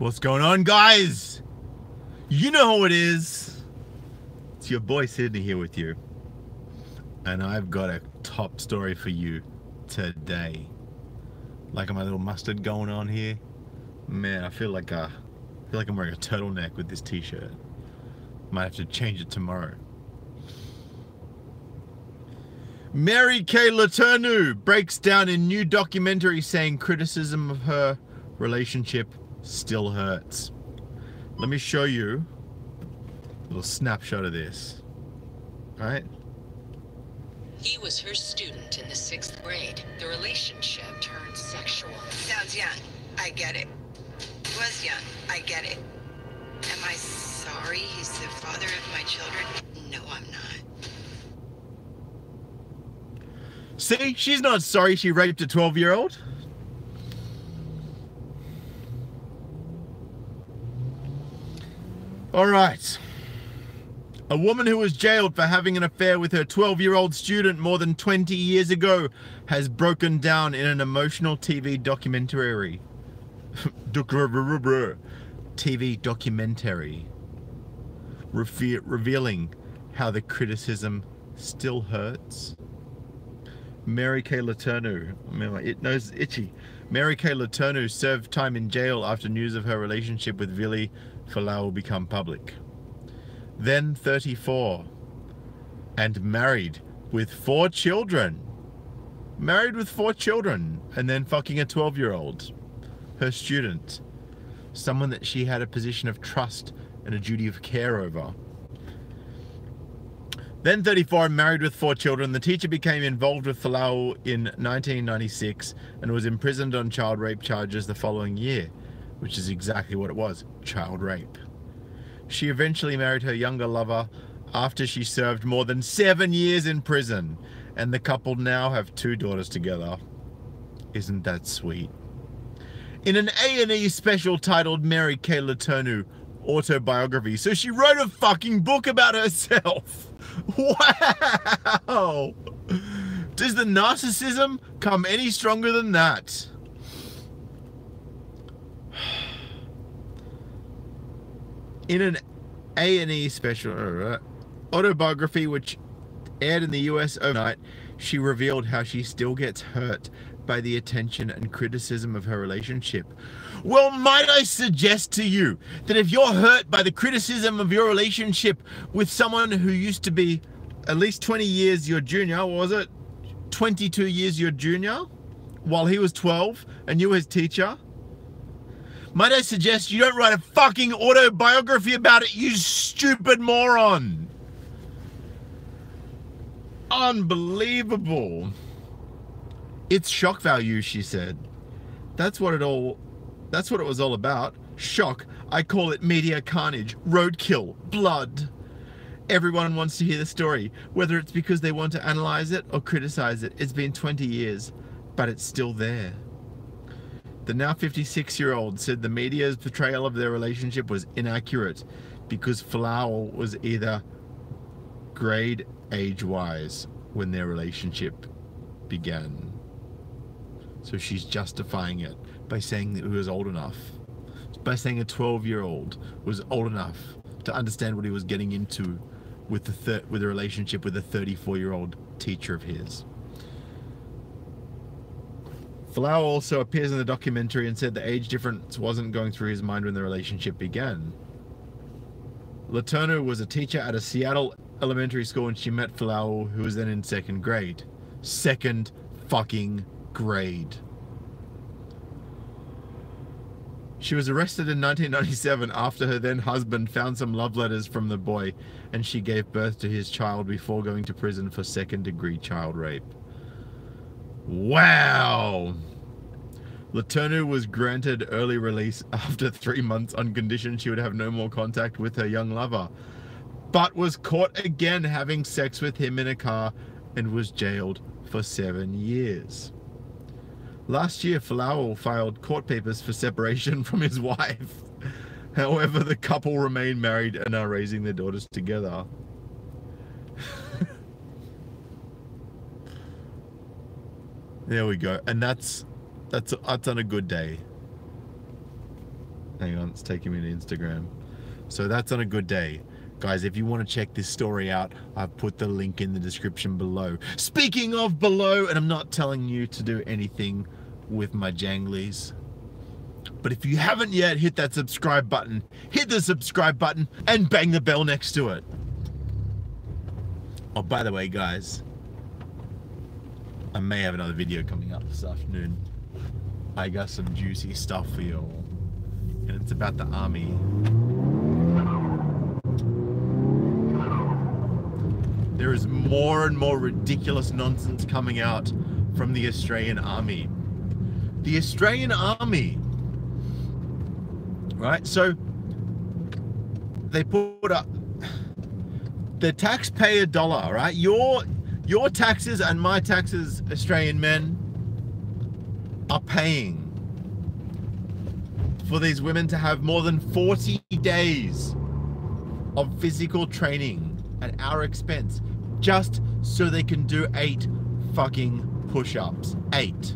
What's going on, guys? You know who it is. It's your boy Sydney here with you. And I've got a top story for you today. Like my little mustard going on here. Man, I feel like I'm wearing a turtleneck with this t-shirt. Might have to change it tomorrow. Mary Kay Letourneau breaks down in new documentary saying criticism of her relationship still hurts. Let me show you a little snapshot of this. All right. He was her student in the 6th grade. The relationship turned sexual. Sounds young. I get it. Was young. I get it. Am I sorry he's the father of my children? No, I'm not. See, she's not sorry she raped a 12-year-old. All right. A woman who was jailed for having an affair with her 12-year-old student more than 20 years ago has broken down in an emotional TV documentary. TV documentary. Revealing how the criticism still hurts. Mary Kay Letourneau. It knows itchy. Mary Kay Letourneau served time in jail after news of her relationship with Vili Folau become public. Then 34 and married with 4 children. Married with 4 children and then fucking a 12-year-old. Her student. Someone that she had a position of trust and a duty of care over. Then 34 and married with 4 children. The teacher became involved with Folau in 1996 and was imprisoned on child rape charges the following year, which is exactly what it was, child rape. She eventually married her younger lover after she served more than 7 years in prison, and the couple now have 2 daughters together. Isn't that sweet? In an A&E special titled Mary Kay Letourneau Autobiography, so she wrote a fucking book about herself. Wow! Does the narcissism come any stronger than that? In an A&E special autobiography which aired in the US overnight, she revealed how she still gets hurt by the attention and criticism of her relationship. Well, might I suggest to you that if you're hurt by the criticism of your relationship with someone who used to be at least 20 years your junior, what was it? 22 years your junior, while he was 12 and you were his teacher, might I suggest you don't write a fucking autobiography about it, you stupid moron. Unbelievable. It's shock value, she said. That's what it was all about. Shock. I call it media carnage, roadkill, blood. Everyone wants to hear the story, whether it's because they want to analyze it or criticize it. It's been 20 years, but it's still there. The now 56-year-old said the media's portrayal of their relationship was inaccurate because Folau was either grade age-wise when their relationship began. So she's justifying it by saying that he was old enough. By saying a 12-year-old was old enough to understand what he was getting into with the relationship with a 34-year-old teacher of his. Folau also appears in the documentary and said the age difference wasn't going through his mind when the relationship began. Letourneau was a teacher at a Seattle elementary school when she met Folau, who was then in 2nd grade. 2nd fucking grade. She was arrested in 1997 after her then husband found some love letters from the boy and she gave birth to his child before going to prison for 2nd-degree child rape. Wow! Letourneau was granted early release after 3 months on condition she would have no more contact with her young lover, but was caught again having sex with him in a car and was jailed for 7 years. Last year, Folau filed court papers for separation from his wife. However, the couple remain married and are raising their daughters together. There we go. And that's on a good day. Hang on, it's taking me to Instagram. So that's on a good day. Guys, if you want to check this story out, I've put the link in the description below. Speaking of below, and I'm not telling you to do anything with my janglies, but if you haven't yet, hit that subscribe button. Hit the subscribe button and bang the bell next to it. Oh, by the way, guys, I may have another video coming up this afternoon. I got some juicy stuff for you all, and it's about the army. There is more and more ridiculous nonsense coming out from the Australian Army. The Australian Army, right? So they put up the taxpayer dollar, right? Your taxes and my taxes, Australian men, are paying for these women to have more than 40 days of physical training at our expense, just so they can do 8 fucking push-ups. 8.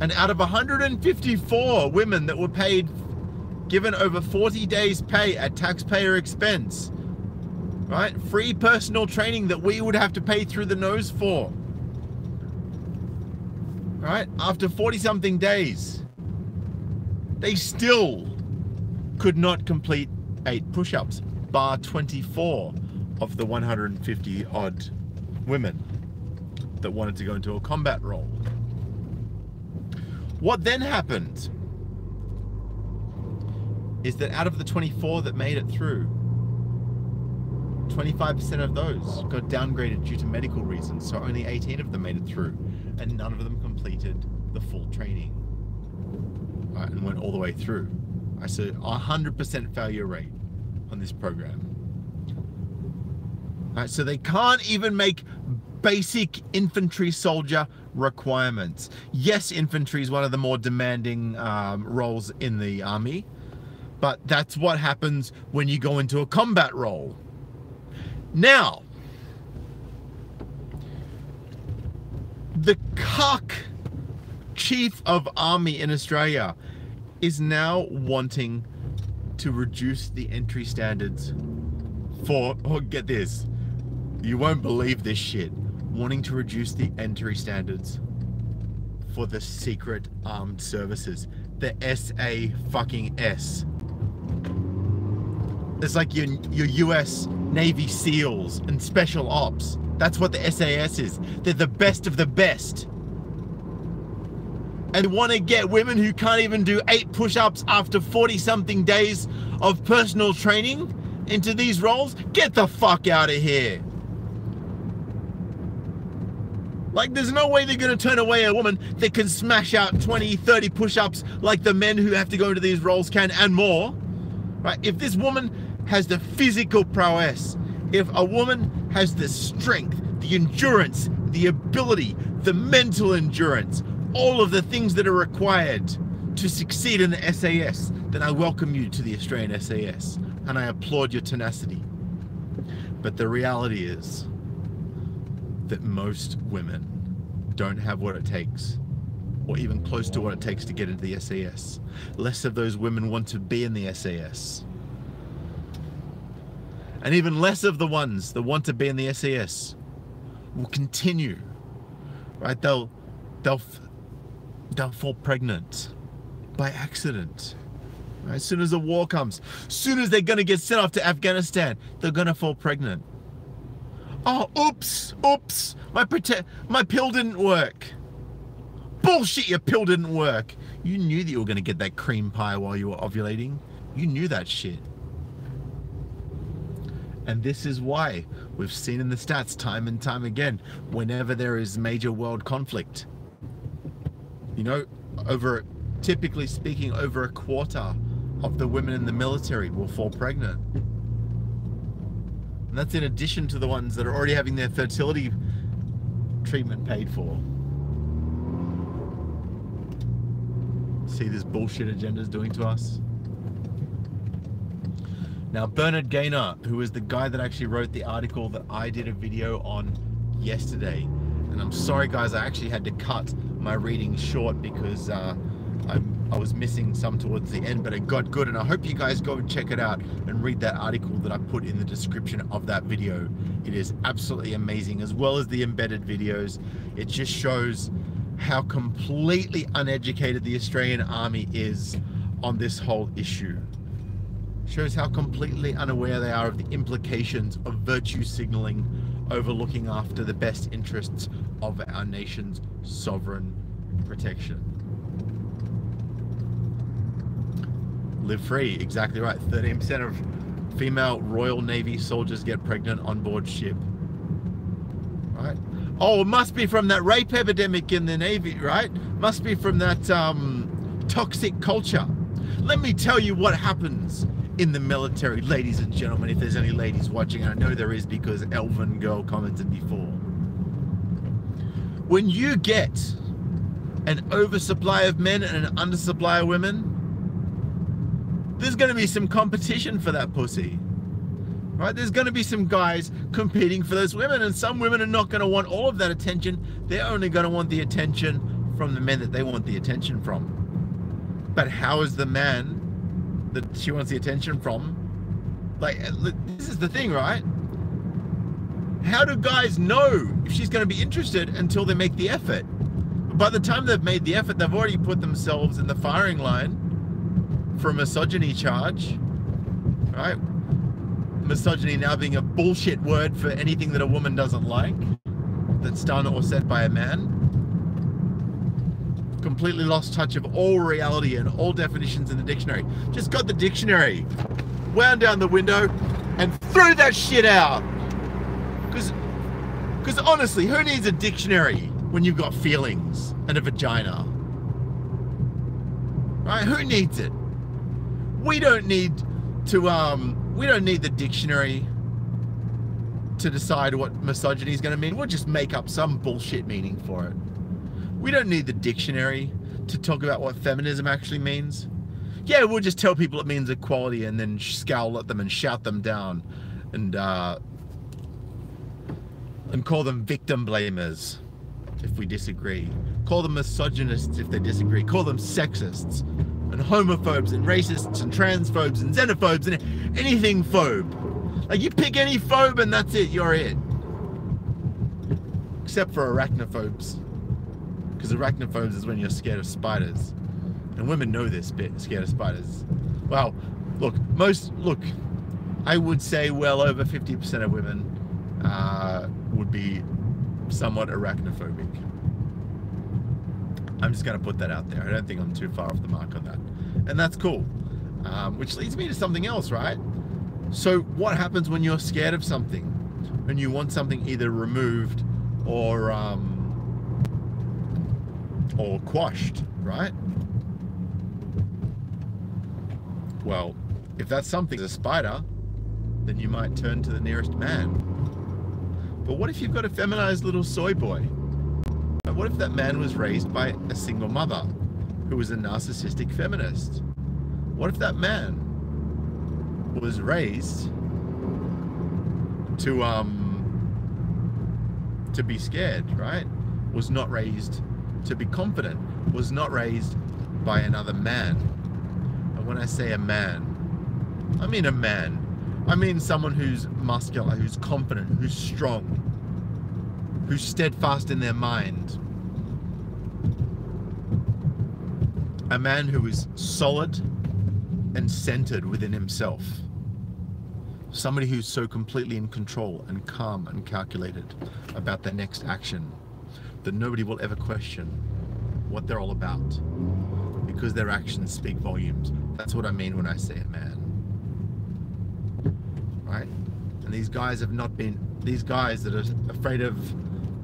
And out of 154 women that were given over 40 days pay at taxpayer expense, right? Free personal training that we would have to pay through the nose for, right? After 40-something days, they still could not complete 8 push-ups, bar 24 of the 150 odd women that wanted to go into a combat role. What then happened is that out of the 24 that made it through, 25% of those got downgraded due to medical reasons, so only 18 of them made it through, and none of them completed the full training, right, and went all the way through. I said 100% failure rate on this program. All right, so they can't even make basic infantry soldier requirements. Yes, infantry is one of the more demanding roles in the army, but that's what happens when you go into a combat role. Now, the cuck chief of army in Australia is now wanting to reduce the entry standards for, oh, get this, you won't believe this shit, wanting to reduce the entry standards for the secret armed services, the SA fucking S. It's like your US Navy SEALs and Special Ops. That's what the SAS is. They're the best of the best. And want to get women who can't even do 8 push-ups after 40-something days of personal training into these roles? Get the fuck out of here. Like, there's no way they're going to turn away a woman that can smash out 20, 30 push-ups like the men who have to go into these roles can, and more. Right? If this woman has the physical prowess, if a woman has the strength, the endurance, the ability, the mental endurance, all of the things that are required to succeed in the SAS, then I welcome you to the Australian SAS, and I applaud your tenacity. But the reality is that most women don't have what it takes, or even close to what it takes to get into the SAS. Less of those women want to be in the SAS. And even less of the ones that want to be in the SAS will continue, right? They'll fall pregnant by accident. Right? As soon as the war comes, as soon as they're gonna get sent off to Afghanistan, they're gonna fall pregnant. Oh, oops, my pill didn't work. Bullshit, your pill didn't work. You knew that you were gonna get that cream pie while you were ovulating. You knew that shit. And this is why we've seen in the stats time and time again, whenever there is major world conflict, you know, typically speaking, over a quarter of the women in the military will fall pregnant. And that's in addition to the ones that are already having their fertility treatment paid for. See this bullshit agenda's doing to us? Now, Bernard Gaynor, who is the guy that actually wrote the article that I did a video on yesterday, and I'm sorry guys, I actually had to cut my reading short because I I was missing some towards the end, but it got good, and I hope you guys go and check it out and read that article that I put in the description of that video. It is absolutely amazing, as well as the embedded videos. It just shows how completely uneducated the Australian Army is on this whole issue. Shows how completely unaware they are of the implications of virtue signaling over looking after the best interests of our nation's sovereign protection. Live free, exactly right. 13% of female Royal Navy soldiers get pregnant on board ship. Right? Oh, it must be from that rape epidemic in the Navy, right? Must be from that toxic culture. Let me tell you what happens in the military, ladies and gentlemen, if there's any ladies watching, and I know there is because Elven Girl commented before. When you get an oversupply of men and an undersupply of women, there's going to be some competition for that pussy, right? There's going to be some guys competing for those women, and some women are not going to want all of that attention. They're only going to want the attention from the men that they want the attention from. But how is the man that she wants the attention from, like, this is the thing, right? How do guys know if she's going to be interested until they make the effort? By the time they've made the effort, they've already put themselves in the firing line for a misogyny charge, right? Misogyny now being a bullshit word for anything that a woman doesn't like, that's done or said by a man. Completely lost touch of all reality and all definitions in the dictionary. Just got the dictionary, wound down the window, and threw that shit out. Because honestly, who needs a dictionary when you've got feelings and a vagina? Right? Who needs it? We don't need to, we don't need the dictionary to decide what misogyny is going to mean. We'll just make up some bullshit meaning for it. We don't need the dictionary to talk about what feminism actually means. Yeah, we'll just tell people it means equality and then scowl at them and shout them down and call them victim blamers if we disagree. Call them misogynists if they disagree. Call them sexists and homophobes and racists and transphobes and xenophobes and anything phobe. Like, you pick any phobe and that's it, you're it. Except for arachnophobes. Because arachnophobes is when you're scared of spiders. And women know this bit, scared of spiders. Well, look, I would say well over 50% of women would be somewhat arachnophobic. I'm just going to put that out there. I don't think I'm too far off the mark on that. And that's cool. Which leads me to something else, right? So what happens when you're scared of something and you want something either removed or quashed, right? Well, if that something's a spider, then you might turn to the nearest man. But what if you've got a feminized little soy boy? What if that man was raised by a single mother who was a narcissistic feminist? What if that man was raised to be scared, right? Was not raised to be confident, was not raised by another man. And when I say a man, I mean a man. I mean someone who's muscular, who's confident, who's strong, who's steadfast in their mind. A man who is solid and centered within himself. Somebody who's so completely in control and calm and calculated about their next action that nobody will ever question what they're all about, because their actions speak volumes. That's what I mean when I say a man. Right? And these guys have not been, these guys that are afraid of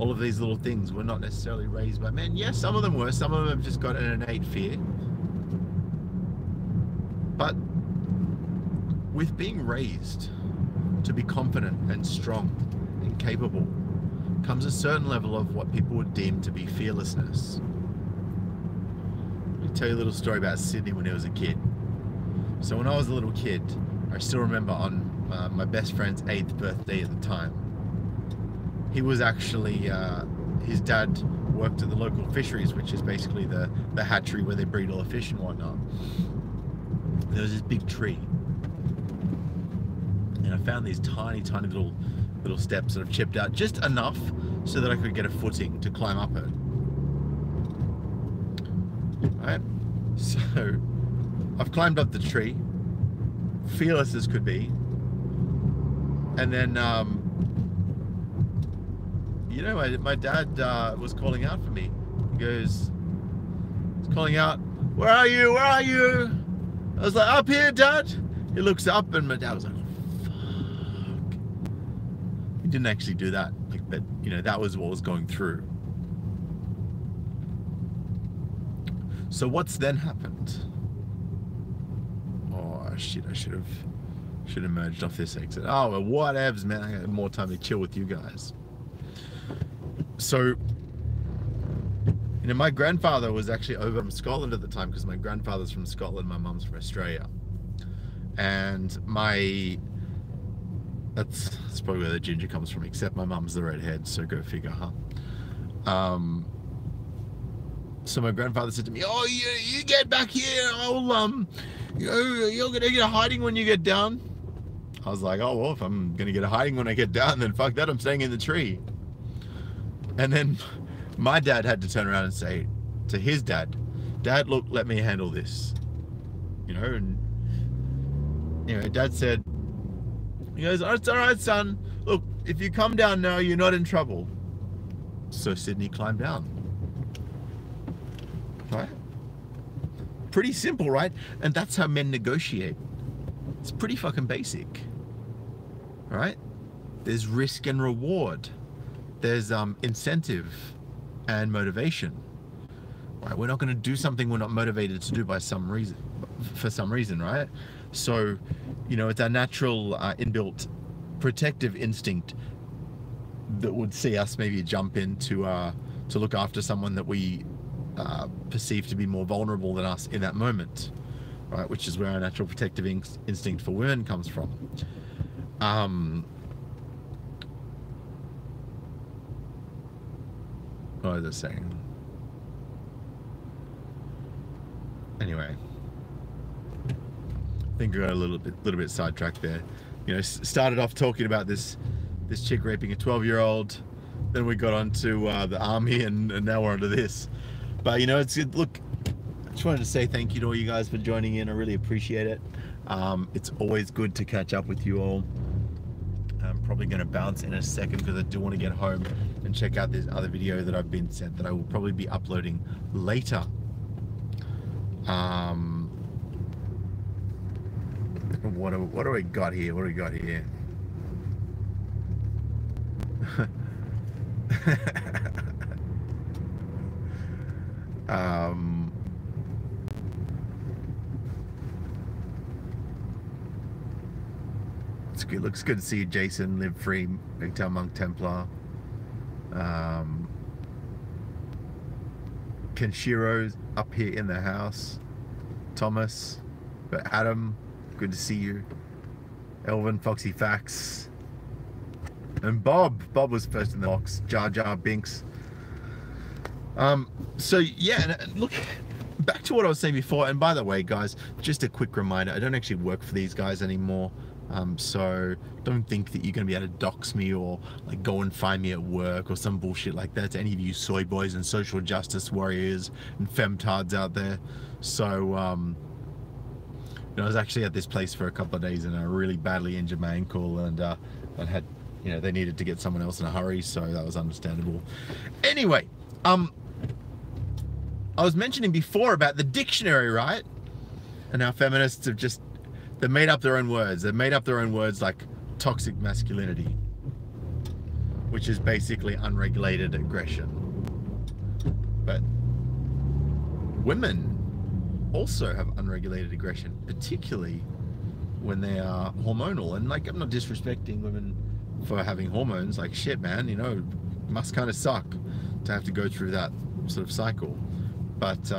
all of these little things were not necessarily raised by men. Yes, some of them were. Some of them have just got an innate fear. But with being raised to be confident and strong and capable comes a certain level of what people would deem to be fearlessness. Let me tell you a little story about Sydney when he was a kid. So when I was a little kid, I still remember on my best friend's 8th birthday at the time, he was actually, his dad worked at the local fisheries, which is basically the hatchery where they breed all the fish and whatnot. There was this big tree, and I found these tiny little steps that I've chipped out just enough so that I could get a footing to climb up it. Right, so I've climbed up the tree, fearless as could be, and then you know, my dad was calling out for me. He goes, he's calling out, "Where are you? Where are you?" I was like, "Up here, Dad." He looks up, and my dad was like, "Fuck." He didn't actually do that, like, but you know, that was what was going through. So what's then happened? Oh shit! I should have merged off this exit. Oh well, whatevs, man. I got more time to chill with you guys. So, you know, my grandfather was actually over from Scotland at the time, because my grandfather's from Scotland, my mum's from Australia, and that's probably where the ginger comes from. Except my mum's the redhead, so go figure, huh? So my grandfather said to me, "Oh, you get back here. You're gonna get a hiding when you get down." I was like, "Oh well, if I'm gonna get a hiding when I get down, then fuck that. I'm staying in the tree." And then my dad had to turn around and say to his dad, "Dad, look, let me handle this." You know, and you know, Dad said, he goes, "Oh, it's all right, son. Look, if you come down now, you're not in trouble." So Sydney climbed down. Right? Pretty simple, right? And that's how men negotiate. It's pretty fucking basic. All right? There's risk and reward. There's incentive and motivation. Right? We're not going to do something we're not motivated to do for some reason, right? So, you know, it's our natural inbuilt protective instinct that would see us maybe jump in to look after someone that we perceive to be more vulnerable than us in that moment, right? Which is where our natural protective instinct for women comes from. What was I saying? Anyway, I think I got a little bit sidetracked there. You know, started off talking about this chick raping a 12-year-old, then we got onto the army, and now we're onto this. But you know, it's good. Look, I just wanted to say thank you to all you guys for joining in. I really appreciate it. It's always good to catch up with you all. I'm probably going to bounce in a second because I do want to get home and check out this other video that I've been sent that I will probably be uploading later. What do we got here? What do we got here? It's good. Looks good to see you, Jason. Live free, Big Town Monk Templar. Kenshiro's up here in the house. Thomas, but Adam, good to see you. Elvin, Foxy Fax, and Bob. Bob was first in the box. Jar Jar Binks. So yeah, and look, back to what I was saying before. And by the way, guys, just a quick reminder: I don't actually work for these guys anymore. So don't think that you're going to be able to dox me or like go and find me at work or some bullshit like that to any of you soy boys and social justice warriors and femtards out there. So, you know, I was actually at this place for a couple of days and I really badly injured my ankle, and I had, you know, they needed to get someone else in a hurry, so that was understandable. Anyway, I was mentioning before about the dictionary, right? And how feminists have just, they made up their own words. They've made up their own words like toxic masculinity, which is basically unregulated aggression. But women also have unregulated aggression, particularly when they are hormonal. And like, I'm not disrespecting women for having hormones. Like, shit, man, you know, it must kind of suck to have to go through that sort of cycle. But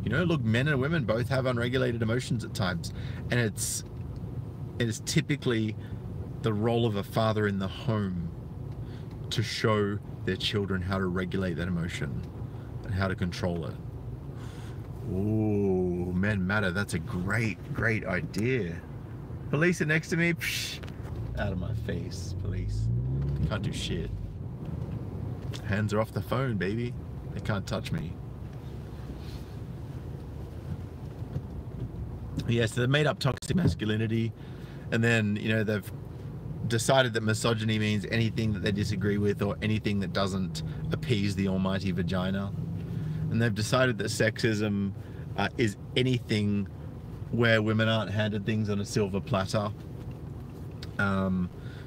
you know, look, men and women both have unregulated emotions at times, and it is typically the role of a father in the home to show their children how to regulate that emotion and how to control it. Ooh, men matter. That's a great idea. Police are next to me. Psh, out of my face, police. Can't do shit. Hands are off the phone, baby. They can't touch me. Yeah, so they've made up toxic masculinity, and then, you know, they've decided that misogyny means anything that they disagree with or anything that doesn't appease the almighty vagina. And they've decided that sexism is anything where women aren't handed things on a silver platter.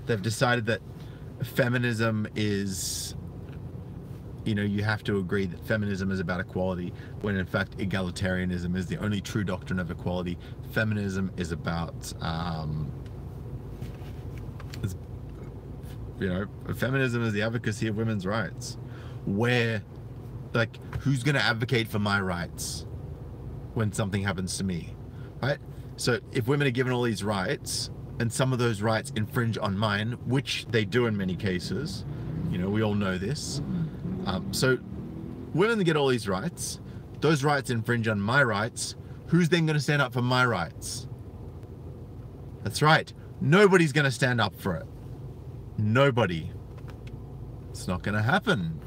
They've decided that feminism is, you know, you have to agree that feminism is about equality, when in fact egalitarianism is the only true doctrine of equality. Feminism is about, you know, feminism is the advocacy of women's rights. Where, like, who's going to advocate for my rights when something happens to me, right? So if women are given all these rights, and some of those rights infringe on mine, which they do in many cases, you know, we all know this. So women get all these rights, those rights infringe on my rights, who's then going to stand up for my rights? That's right, nobody's going to stand up for it. Nobody. It's not going to happen.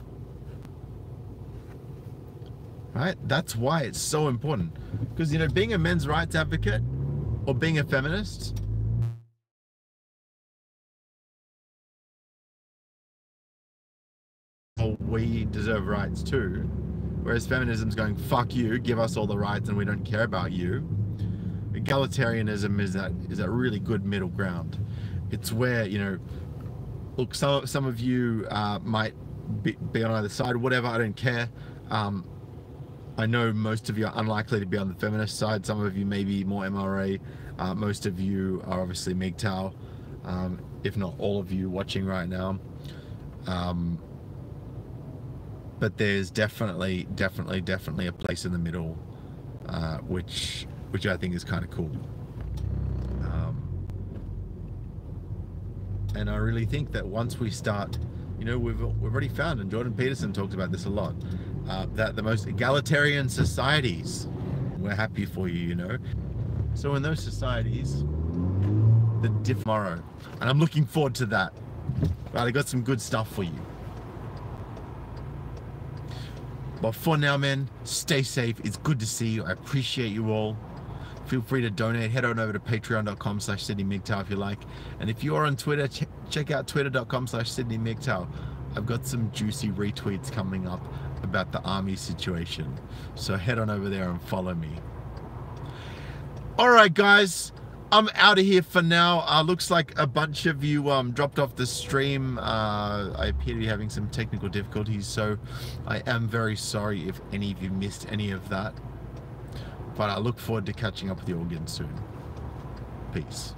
Right? That's why it's so important. Because, you know, being a men's rights advocate or being a feminist, we deserve rights too. Whereas feminism's going, fuck you, give us all the rights and we don't care about you. Egalitarianism is that really good middle ground. It's where, you know, look, some of you might be on either side, whatever, I don't care. I know most of you are unlikely to be on the feminist side. Some of you may be more MRA. Most of you are obviously MGTOW, if not all of you watching right now. But there's definitely a place in the middle, which I think is kind of cool. And I really think that once we start, you know, we've already found, and Jordan Peterson talks about this a lot, that the most egalitarian societies, we're happy for you, you know. So in those societies, the tomorrow, and I'm looking forward to that. Right, I got some good stuff for you. But for now, man, stay safe. It's good to see you. I appreciate you all. Feel free to donate. Head on over to patreon.com/SydneyMGTOW if you like. And if you're on Twitter, check out twitter.com/SydneyMGTOW. I've got some juicy retweets coming up about the army situation. So head on over there and follow me. All right, guys. I'm out of here for now. Looks like a bunch of you dropped off the stream. I appear to be having some technical difficulties, so I am very sorry if any of you missed any of that. But I look forward to catching up with you all again soon. Peace.